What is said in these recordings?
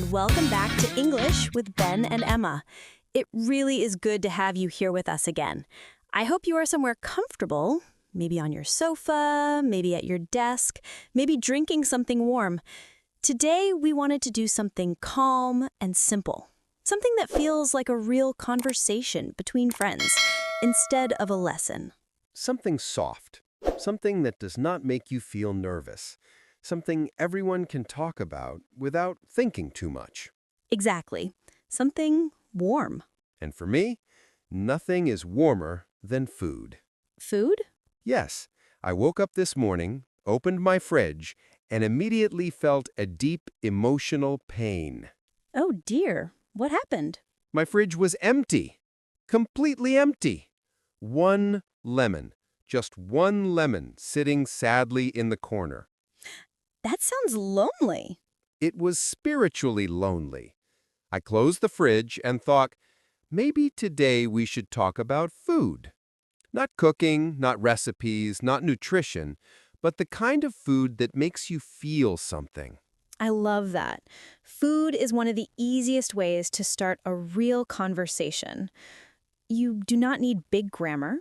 and welcome back to English with Ben and Emma. It really is good to have you here with us again. I hope you are somewhere comfortable, maybe on your sofa, maybe at your desk, maybe drinking something warm. Today, we wanted to do something calm and simple, something that feels like a real conversation between friends instead of a lesson. Something soft, something that does not make you feel nervous, something everyone can talk about without thinking too much. Exactly. Something warm. And for me, nothing is warmer than food. Food? Yes, I woke up this morning, opened my fridge, and immediately felt a deep emotional pain. Oh dear. What happened? My fridge was empty, completely empty. One lemon, just one lemon sitting sadly in the corner. That sounds lonely. It was spiritually lonely. I closed the fridge and thought, maybe today we should talk about food. Not cooking, not recipes, not nutrition, but the kind of food that makes you feel something. I love that. Food is one of the easiest ways to start a real conversation. You do not need big grammar.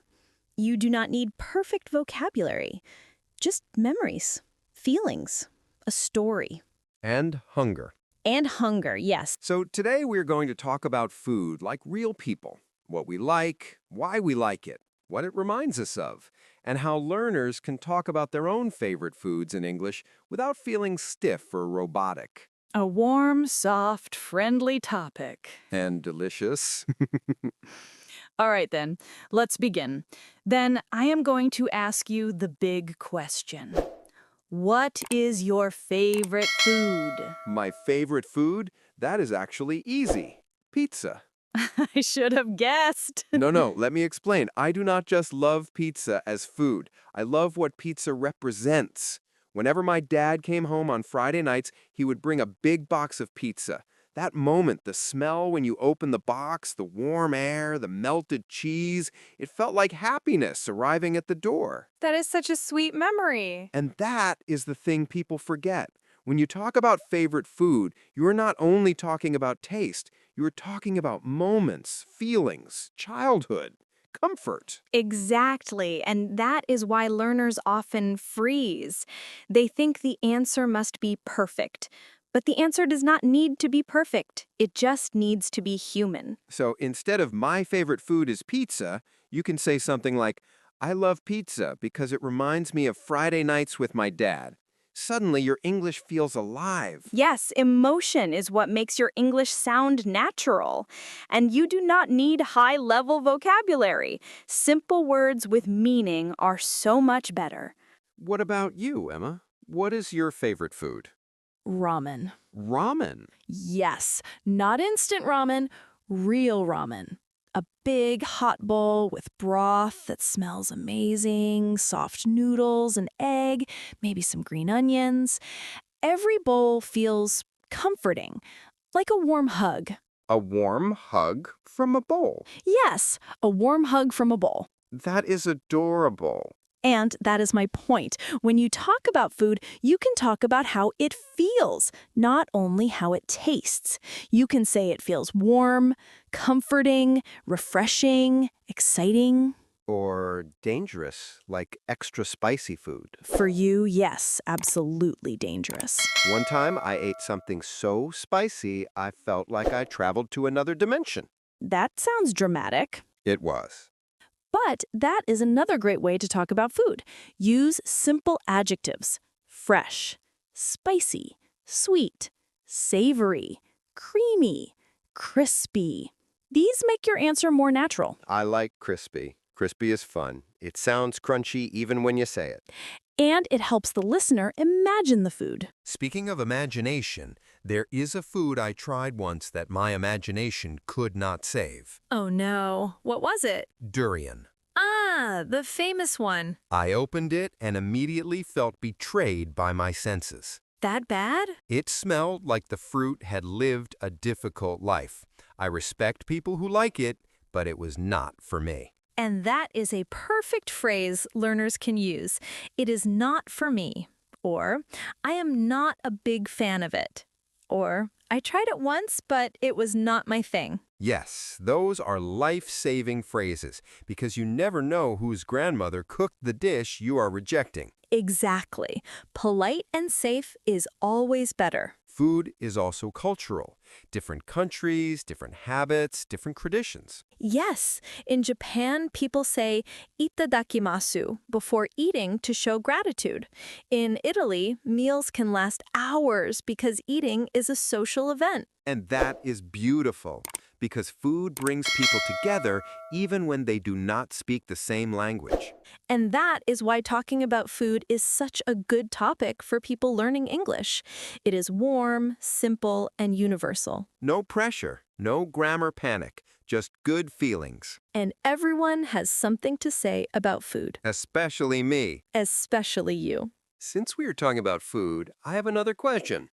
You do not need perfect vocabulary. Just memories, feelings, a story. And hunger. And hunger, yes. So today we're going to talk about food like real people. What we like, why we like it, what it reminds us of, and how learners can talk about their own favorite foods in English without feeling stiff or robotic. A warm, soft, friendly topic. And delicious. All right, then, let's begin. Then I am going to ask you the big question. What is your favorite food? My favorite food? That is actually easy. Pizza. I should have guessed. No, let me explain. I do not just love pizza as food. I love what pizza represents. Whenever my dad came home on Friday nights, he would bring a big box of pizza. That moment, the smell when you open the box, the warm air, the melted cheese, it felt like happiness arriving at the door. That is such a sweet memory. And that is the thing people forget. When you talk about favorite food, you are not only talking about taste, you are talking about moments, feelings, childhood, comfort. Exactly, and that is why learners often freeze. They think the answer must be perfect. But the answer does not need to be perfect. It just needs to be human. So instead of my favorite food is pizza, you can say something like, I love pizza because it reminds me of Friday nights with my dad. Suddenly, your English feels alive. Yes, emotion is what makes your English sound natural. And you do not need high-level vocabulary. Simple words with meaning are so much better. What about you, Emma? What is your favorite food? Ramen. Ramen. Yes, not instant ramen, real ramen. A big hot bowl with broth that smells amazing, soft noodles, an egg, maybe some green onions. Every bowl feels comforting, like a warm hug. A warm hug from a bowl. Yes, a warm hug from a bowl. That is adorable. And that is my point. When you talk about food, you can talk about how it feels, not only how it tastes. You can say it feels warm, comforting, refreshing, exciting. Or dangerous, like extra spicy food. For you, yes, absolutely dangerous. One time, I ate something so spicy, I felt like I traveled to another dimension. That sounds dramatic. It was. But that is another great way to talk about food. Use simple adjectives. Fresh, spicy, sweet, savory, creamy, crispy. These make your answer more natural. I like crispy. Crispy is fun. It sounds crunchy even when you say it. And it helps the listener imagine the food. Speaking of imagination, there is a food I tried once that my imagination could not save. Oh no, what was it? Durian. Ah, the famous one. I opened it and immediately felt betrayed by my senses. That bad? It smelled like the fruit had lived a difficult life. I respect people who like it, but it was not for me. And that is a perfect phrase learners can use. It is not for me. Or, I am not a big fan of it. Or, I tried it once, but it was not my thing. Yes, those are life-saving phrases because you never know whose grandmother cooked the dish you are rejecting. Exactly. Polite and safe is always better. Food is also cultural. Different countries, different habits, different traditions. Yes, in Japan, people say itadakimasu before eating to show gratitude. In Italy, meals can last hours because eating is a social event. And that is beautiful because food brings people together even when they do not speak the same language. And that is why talking about food is such a good topic for people learning English. It is warm, simple, and universal. No pressure, no grammar panic, just good feelings. And everyone has something to say about food, Especially me. especially you. Since we are talking about food, I have another question.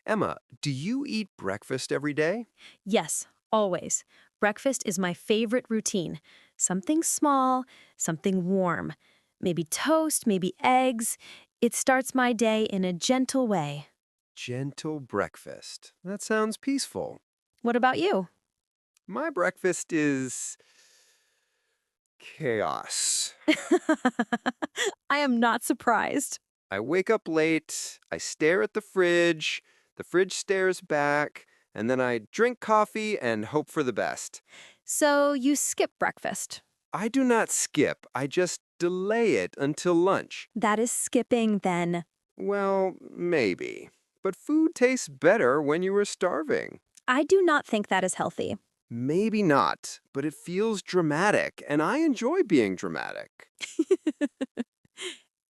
Emma, do you eat breakfast every day? Yes, always. Breakfast is my favorite routine. Something small, something warm. Maybe toast, maybe eggs. It starts my day in a gentle way. Gentle breakfast. That sounds peaceful. What about you? My breakfast is chaos. I am not surprised. I wake up late, I stare at the fridge stares back, and then I drink coffee and hope for the best. So you skip breakfast. I do not skip, I just delay it until lunch. That is skipping then. Well, maybe. But food tastes better when you are starving. I do not think that is healthy. Maybe not, but it feels dramatic, and I enjoy being dramatic.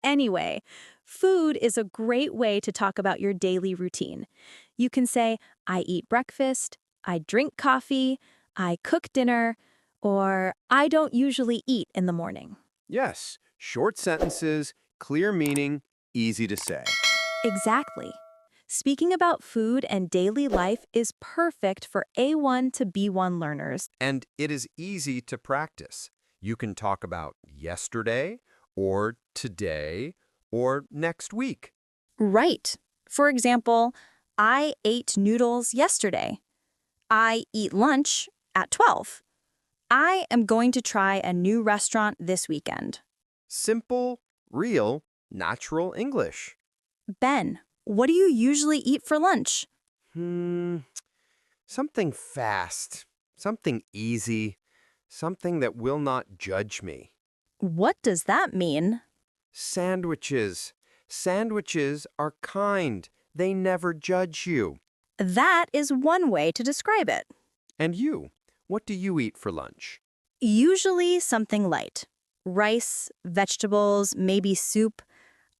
Anyway, food is a great way to talk about your daily routine. You can say, I eat breakfast, I drink coffee, I cook dinner, or I don't usually eat in the morning. Yes, short sentences, clear meaning, easy to say. Exactly. Speaking about food and daily life is perfect for A1 to B1 learners. And it is easy to practice. You can talk about yesterday, or today, or next week. Right. For example, I ate noodles yesterday. I eat lunch at 12. I am going to try a new restaurant this weekend. Simple, real, natural English. Ben, what do you usually eat for lunch? Something fast, something easy, something that will not judge me. What does that mean? Sandwiches. Sandwiches are kind. They never judge you. That is one way to describe it. And you? What do you eat for lunch? Usually something light. Rice, vegetables, maybe soup.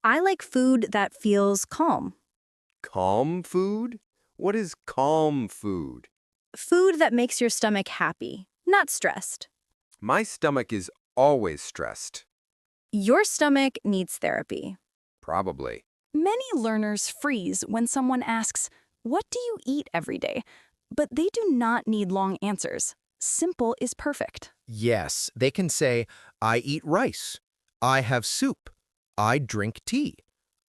I like food that feels calm. Calm food? What is calm food? Food that makes your stomach happy, not stressed. My stomach is always stressed. Your stomach needs therapy. Probably. Many learners freeze when someone asks, "What do you eat every day?" But they do not need long answers. Simple is perfect. Yes, they can say, I eat rice. I have soup. I drink tea.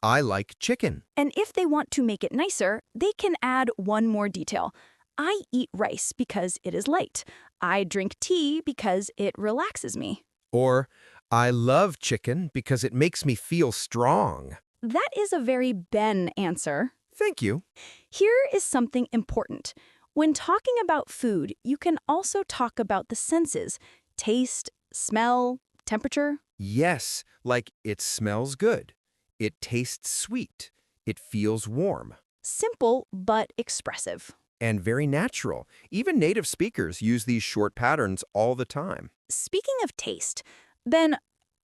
I like chicken. And if they want to make it nicer, they can add one more detail. I eat rice because it is light. I drink tea because it relaxes me. Or, I love chicken because it makes me feel strong. That is a very Ben answer. Thank you. Here is something important. When talking about food, you can also talk about the senses: taste, smell, temperature. Yes, like it smells good. It tastes sweet. It feels warm. Simple but expressive. And very natural. Even native speakers use these short patterns all the time. Speaking of taste, Ben,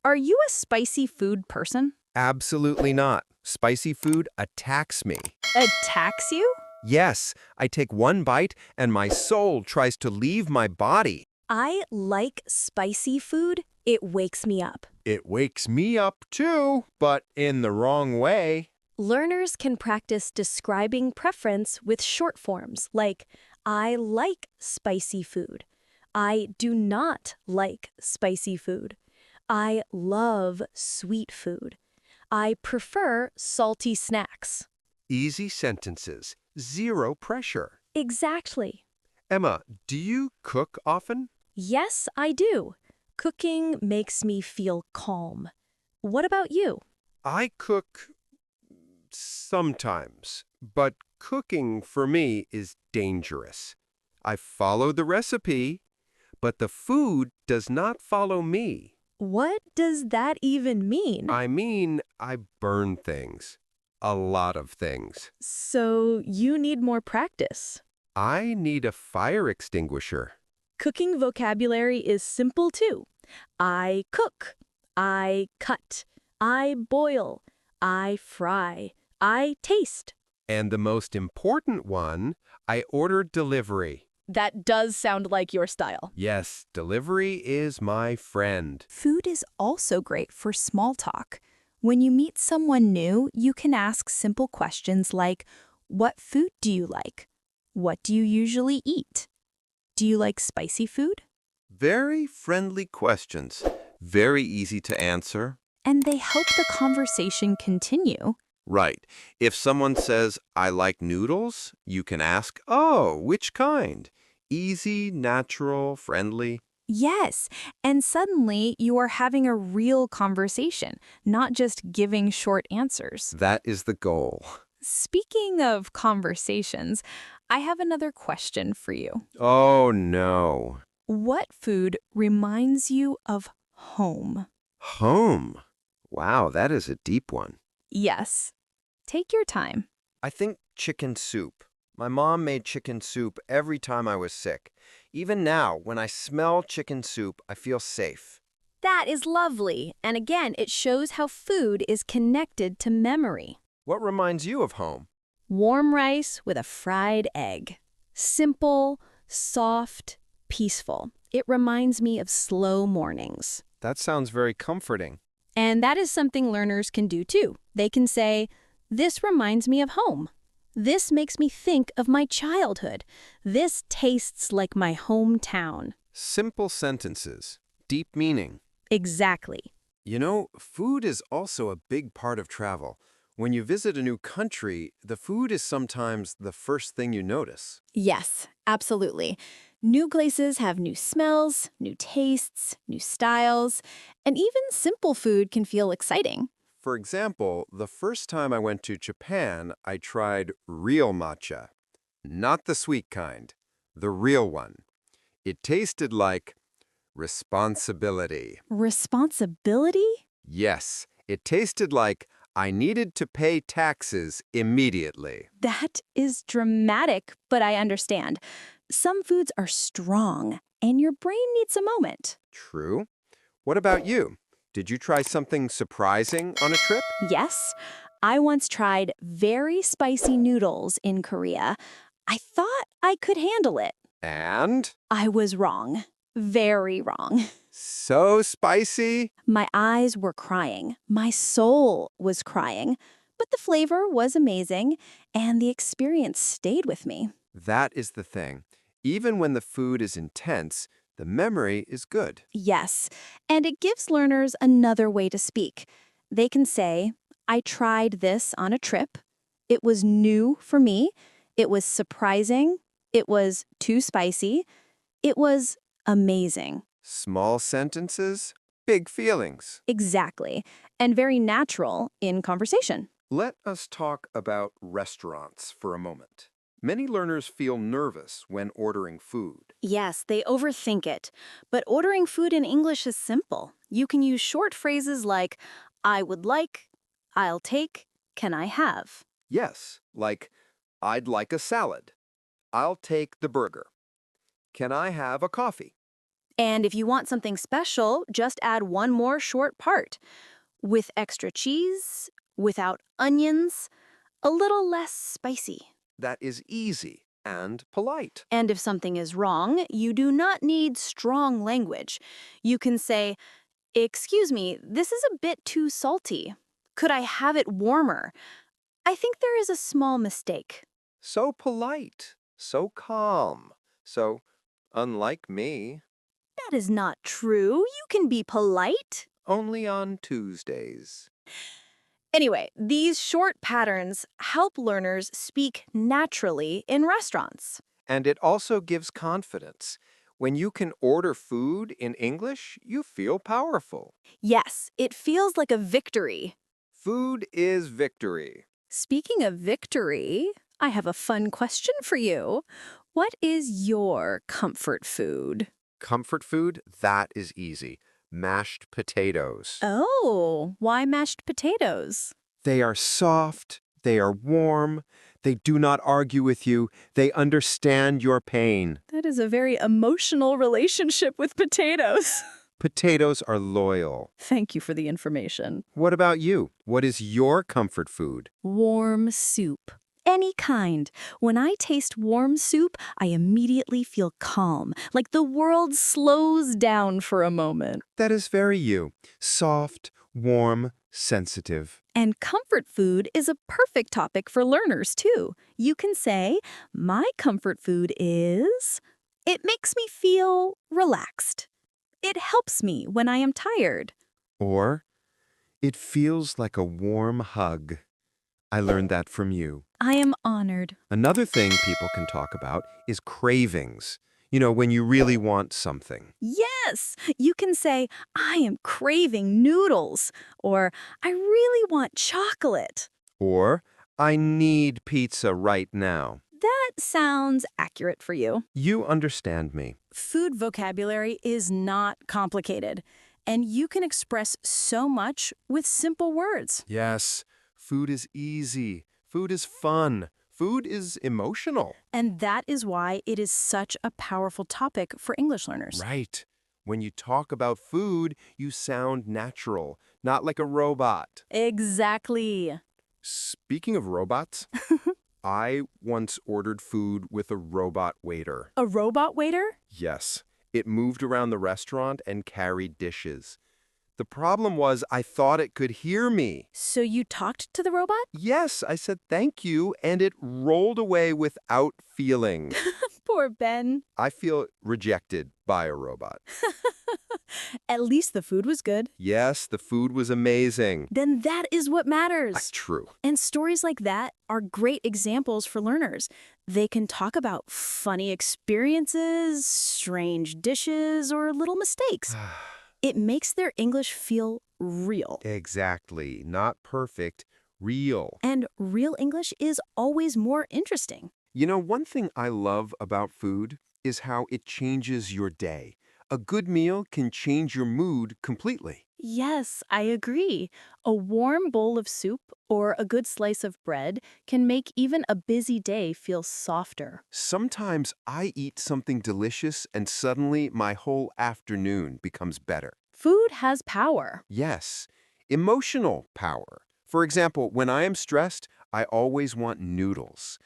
are you a spicy food person? Absolutely not. Spicy food attacks me. Attacks you? Yes, I take one bite and my soul tries to leave my body. I like spicy food. It wakes me up. It wakes me up too, but in the wrong way. Learners can practice describing preference with short forms like, I like spicy food. I do not like spicy food. I love sweet food. I prefer salty snacks. Easy sentences, zero pressure. Exactly. Emma, do you cook often? Yes, I do. Cooking makes me feel calm. What about you? I cook sometimes, but cooking for me is dangerous. I follow the recipe, but the food does not follow me. What does that even mean? I mean, I burn things. A lot of things. So you need more practice. I need a fire extinguisher. Cooking vocabulary is simple too. I cook. I cut. I boil. I fry. I taste. And the most important one, I order delivery. That does sound like your style. Yes, delivery is my friend. Food is also great for small talk. When you meet someone new, you can ask simple questions like, what food do you like? What do you usually eat? Do you like spicy food? Very friendly questions. Very easy to answer. And they help the conversation continue. Right. If someone says, I like noodles, you can ask, oh, which kind? Easy, natural, friendly. Yes, and suddenly you are having a real conversation, not just giving short answers. That is the goal. Speaking of conversations, I have another question for you. Oh, no. What food reminds you of home? Home. Wow, that is a deep one. Yes. Take your time. I think chicken soup. My mom made chicken soup every time I was sick. Even now, when I smell chicken soup, I feel safe. That is lovely. And again, it shows how food is connected to memory. What reminds you of home? Warm rice with a fried egg. Simple, soft, peaceful. It reminds me of slow mornings. That sounds very comforting. And that is something learners can do too. They can say, this reminds me of home. This makes me think of my childhood. This tastes like my hometown. Simple sentences. Deep meaning. Exactly. You know, food is also a big part of travel. When you visit a new country, the food is sometimes the first thing you notice. Yes, absolutely. New places have new smells, new tastes, new styles, and even simple food can feel exciting. For example, the first time I went to Japan, I tried real matcha. Not the sweet kind, the real one. It tasted like responsibility. Responsibility? Yes, it tasted like I needed to pay taxes immediately. That is dramatic, but I understand. Some foods are strong, and your brain needs a moment. True. What about you? Did you try something surprising on a trip? Yes, I once tried very spicy noodles in Korea. I thought I could handle it. And? I was wrong. Very wrong. So spicy? My eyes were crying. My soul was crying. But the flavor was amazing, and the experience stayed with me. That is the thing. Even when the food is intense, the memory is good. Yes, and it gives learners another way to speak. They can say, I tried this on a trip. It was new for me. It was surprising. It was too spicy. It was amazing. Small sentences, big feelings. Exactly, and very natural in conversation. Let us talk about restaurants for a moment. Many learners feel nervous when ordering food. Yes, they overthink it. But ordering food in English is simple. You can use short phrases like, I would like, I'll take, can I have? Yes, like, I'd like a salad. I'll take the burger. Can I have a coffee? And if you want something special, just add one more short part. With extra cheese, without onions, a little less spicy. That is easy and polite. And if something is wrong, you do not need strong language. You can say, excuse me, this is a bit too salty. Could I have it warmer? I think there is a small mistake. So polite, so calm, so unlike me. That is not true. You can be polite. Only on Tuesdays. Anyway, these short patterns help learners speak naturally in restaurants. And it also gives confidence. When you can order food in English, you feel powerful. Yes, it feels like a victory. Food is victory. Speaking of victory, I have a fun question for you. What is your comfort food? Comfort food, that is easy. Mashed potatoes. Oh, why mashed potatoes? They are soft, they are warm, they do not argue with you, they understand your pain. That is a very emotional relationship with potatoes. Potatoes are loyal. Thank you for the information. What about you? What is your comfort food? Warm soup. Any kind. When I taste warm soup, I immediately feel calm, like the world slows down for a moment. That is very you. Soft, warm, sensitive. And comfort food is a perfect topic for learners, too. You can say, my comfort food is... It makes me feel relaxed. It helps me when I am tired. Or, it feels like a warm hug. I learned that from you. I am honored. Another thing people can talk about is cravings. You know, when you really want something. Yes, you can say, I am craving noodles, or I really want chocolate. Or, I need pizza right now. That sounds accurate for you. You understand me. Food vocabulary is not complicated, and you can express so much with simple words. Yes, food is easy. Food is fun. Food is emotional. And that is why it is such a powerful topic for English learners. Right. When you talk about food, you sound natural, not like a robot. Exactly. Speaking of robots, I once ordered food with a robot waiter. A robot waiter? Yes, it moved around the restaurant and carried dishes. The problem was I thought it could hear me. So you talked to the robot? Yes, I said thank you, and it rolled away without feeling. Poor Ben. I feel rejected by a robot. At least the food was good. Yes, the food was amazing. Then that is what matters. True. And stories like that are great examples for learners. They can talk about funny experiences, strange dishes, or little mistakes. It makes their English feel real. Exactly. Not perfect, real. And real English is always more interesting. You know, one thing I love about food is how it changes your day. A good meal can change your mood completely. Yes, I agree. A warm bowl of soup or a good slice of bread can make even a busy day feel softer. Sometimes I eat something delicious and suddenly my whole afternoon becomes better. Food has power. Yes, emotional power. For example, when I am stressed, I always want noodles.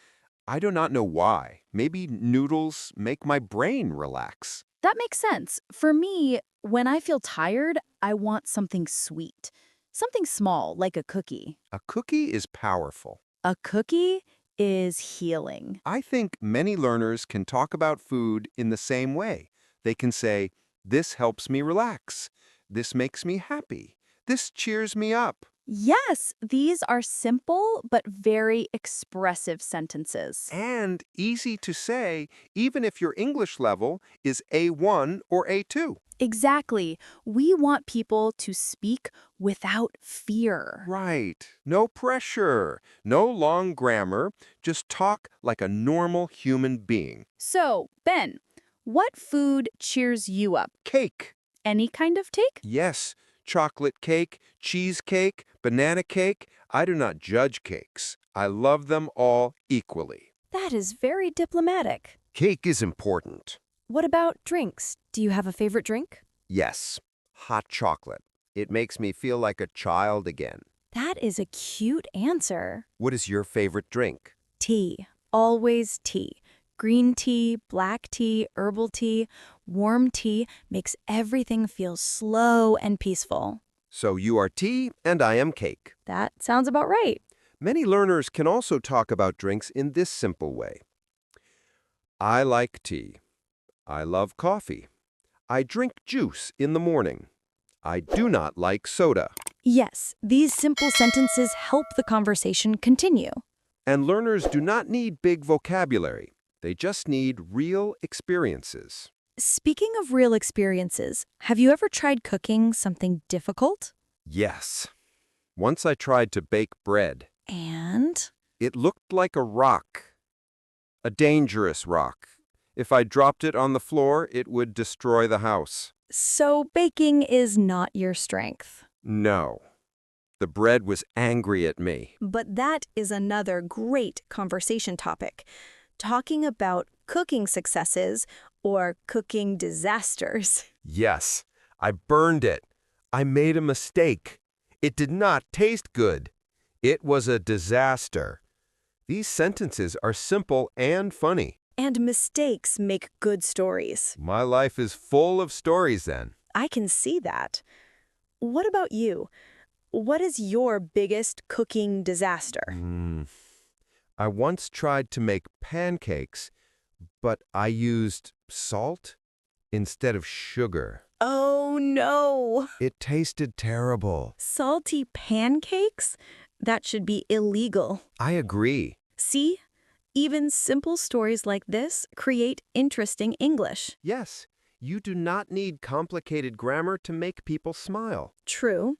I do not know why. Maybe noodles make my brain relax. That makes sense. For me, when I feel tired, I want something sweet. Something small, like a cookie. A cookie is powerful. A cookie is healing. I think many learners can talk about food in the same way. They can say, this helps me relax. This makes me happy. This cheers me up. Yes, these are simple but very expressive sentences. And easy to say, even if your English level is A1 or A2. Exactly. We want people to speak without fear. Right. No pressure. No long grammar. Just talk like a normal human being. So, Ben, what food cheers you up? Cake. Any kind of cake? Yes. Chocolate cake, cheesecake, banana cake. I do not judge cakes. I love them all equally. That is very diplomatic. Cake is important. What about drinks? Do you have a favorite drink? Yes. Hot chocolate. It makes me feel like a child again. That is a cute answer. What is your favorite drink? Tea. Always tea. Green tea, black tea, herbal tea, warm tea makes everything feel slow and peaceful. So you are tea and I am cake. That sounds about right. Many learners can also talk about drinks in this simple way. I like tea. I love coffee. I drink juice in the morning. I do not like soda. Yes, these simple sentences help the conversation continue. And learners do not need big vocabulary. They just need real experiences. Speaking of real experiences, have you ever tried cooking something difficult? Yes. Once I tried to bake bread. And? It looked like a rock. A dangerous rock. If I dropped it on the floor, it would destroy the house. So baking is not your strength. No. The bread was angry at me. But that is another great conversation topic. Talking about cooking successes or cooking disasters. Yes, I burned it. I made a mistake. It did not taste good. It was a disaster. These sentences are simple and funny. And mistakes make good stories. My life is full of stories then. I can see that. What about you? What is your biggest cooking disaster? I once tried to make pancakes, but I used salt instead of sugar. Oh no! It tasted terrible. Salty pancakes? That should be illegal. I agree. See? Even simple stories like this create interesting English. Yes, you do not need complicated grammar to make people smile. True.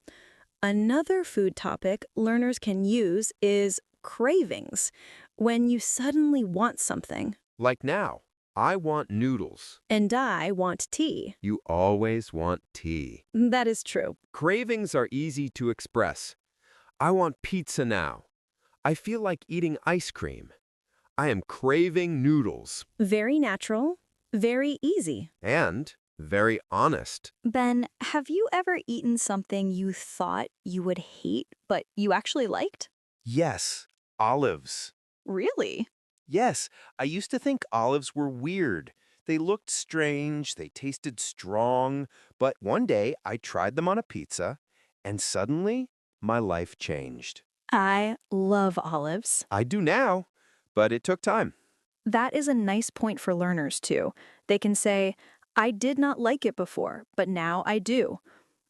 Another food topic learners can use is cravings, when you suddenly want something. Like now, I want noodles. And I want tea. You always want tea. That is true. Cravings are easy to express. I want pizza now. I feel like eating ice cream. I am craving noodles. Very natural, very easy. And very honest. Ben, have you ever eaten something you thought you would hate, but you actually liked? Yes, olives. Really? Yes, I used to think olives were weird. They looked strange, they tasted strong, but one day I tried them on a pizza, and suddenly my life changed. I love olives. I do now, but it took time. That is a nice point for learners, too. They can say, I did not like it before, but now I do.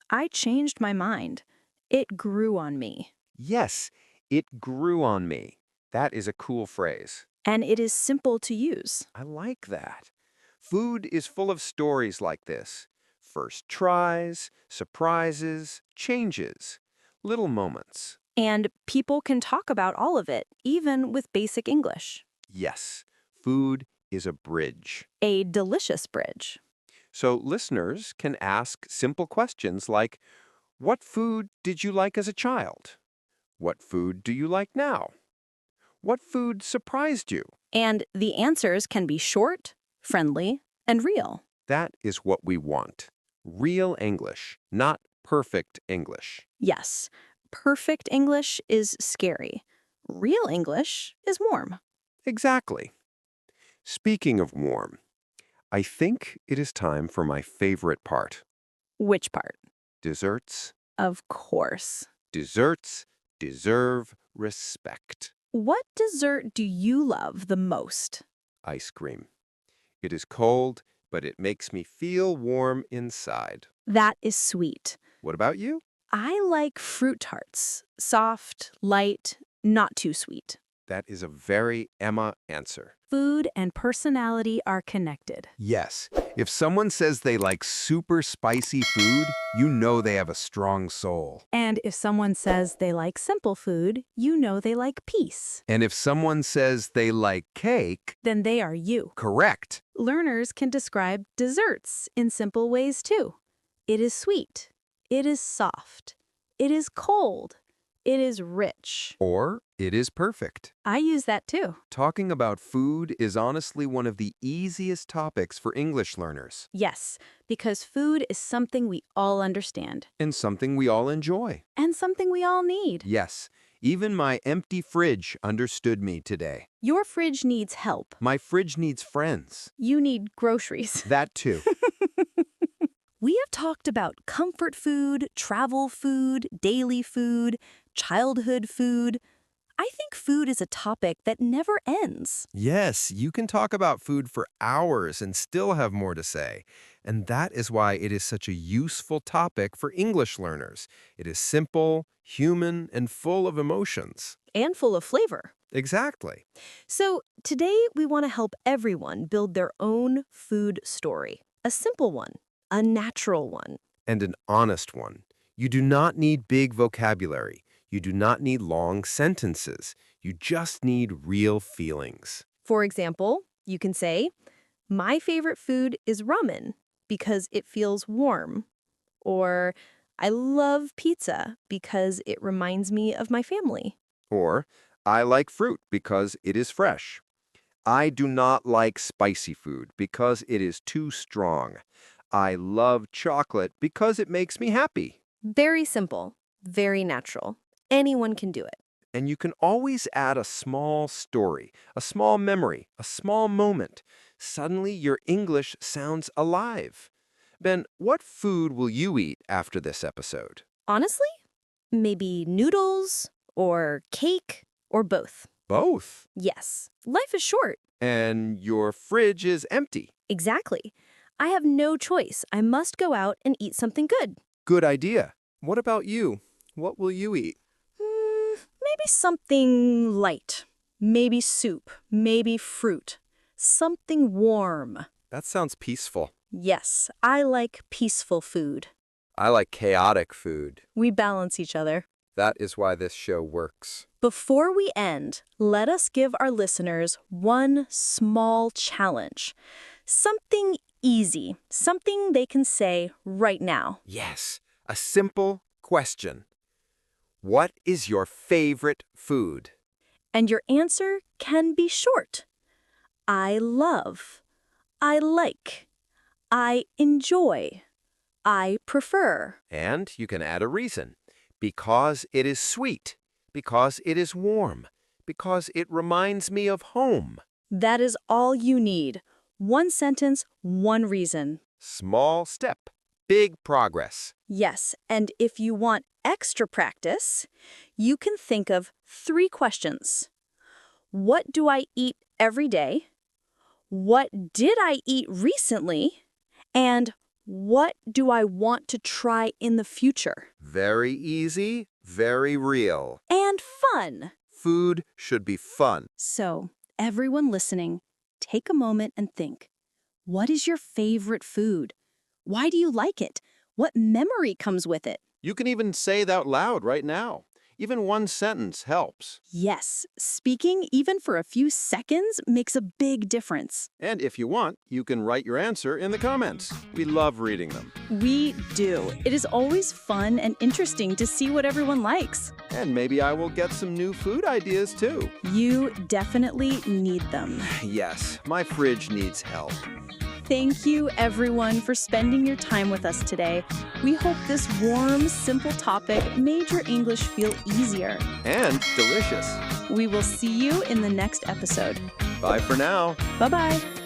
I changed my mind. It grew on me. Yes, it grew on me. That is a cool phrase. And it is simple to use. I like that. Food is full of stories like this. First tries, surprises, changes, little moments. And people can talk about all of it, even with basic English. Yes, food is a bridge. A delicious bridge. So listeners can ask simple questions like, what food did you like as a child? What food do you like now? What food surprised you? And the answers can be short, friendly, and real. That is what we want. Real English, not perfect English. Yes, perfect English is scary. Real English is warm. Exactly. Speaking of warm, I think it is time for my favorite part. Which part? Desserts. Of course. Desserts deserve respect. What dessert do you love the most? Ice cream. It is cold, but it makes me feel warm inside. That is sweet. What about you? I like fruit tarts. Soft, light, not too sweet. That is a very Emma answer. Food and personality are connected. Yes. If someone says they like super spicy food, you know they have a strong soul. And if someone says they like simple food, you know they like peace. And if someone says they like cake, Then they are you. correct. Learners can describe desserts in simple ways too. It is sweet. It is soft. It is cold. It is rich. Or it is perfect. I use that too. Talking about food is honestly one of the easiest topics for English learners, Yes, because food is something we all understand and something we all enjoy. and something we all need. Yes, even my empty fridge understood me today. Your fridge needs help. My fridge needs friends. You need groceries. That too. We have talked about comfort food, travel food, daily food, childhood food. I think food is a topic that never ends. Yes, you can talk about food for hours and still have more to say. And that is why it is such a useful topic for English learners. It is simple, human, and full of emotions. And full of flavor. Exactly. So today we want to help everyone build their own food story. A simple one, a natural one. And an honest one. You do not need big vocabulary. You do not need long sentences. You just need real feelings. For example, you can say, my favorite food is ramen because it feels warm. Or, I love pizza because it reminds me of my family. Or, I like fruit because it is fresh. I do not like spicy food because it is too strong. I love chocolate because it makes me happy. Very simple, very natural. Anyone can do it. And you can always add a small story, a small memory, a small moment. Suddenly your English sounds alive. Ben, what food will you eat after this episode? Honestly, maybe noodles or cake or both. Both. Yes, life is short. And your fridge is empty. Exactly. I have no choice. I must go out and eat something good. Good idea. What about you? What will you eat? Maybe something light. Maybe soup. Maybe fruit. Something warm. That sounds peaceful. Yes, I like peaceful food. I like chaotic food. We balance each other. That is why this show works. Before we end, let us give our listeners one small challenge. Something easy. Something they can say right now. Yes, a simple question. What is your favorite food? And your answer can be short. I love. I like. I enjoy. I prefer. And you can add a reason. Because it is sweet. Because it is warm. Because it reminds me of home. That is all you need. One sentence, one reason. Small step. Big progress. Yes, and if you want extra practice, you can think of 3 questions. What do I eat every day? What did I eat recently? And what do I want to try in the future? Very easy, very real. And fun. Food should be fun. So, everyone listening, take a moment and think. What is your favorite food? Why do you like it? What memory comes with it? You can even say it out loud right now. Even one sentence helps. Yes, speaking even for a few seconds makes a big difference. And if you want, you can write your answer in the comments. We love reading them. We do. It is always fun and interesting to see what everyone likes. And maybe I will get some new food ideas too. You definitely need them. Yes, my fridge needs help. Thank you, everyone, for spending your time with us today. We hope this warm, simple topic made your English feel easier. And delicious. We will see you in the next episode. Bye for now. Bye-bye.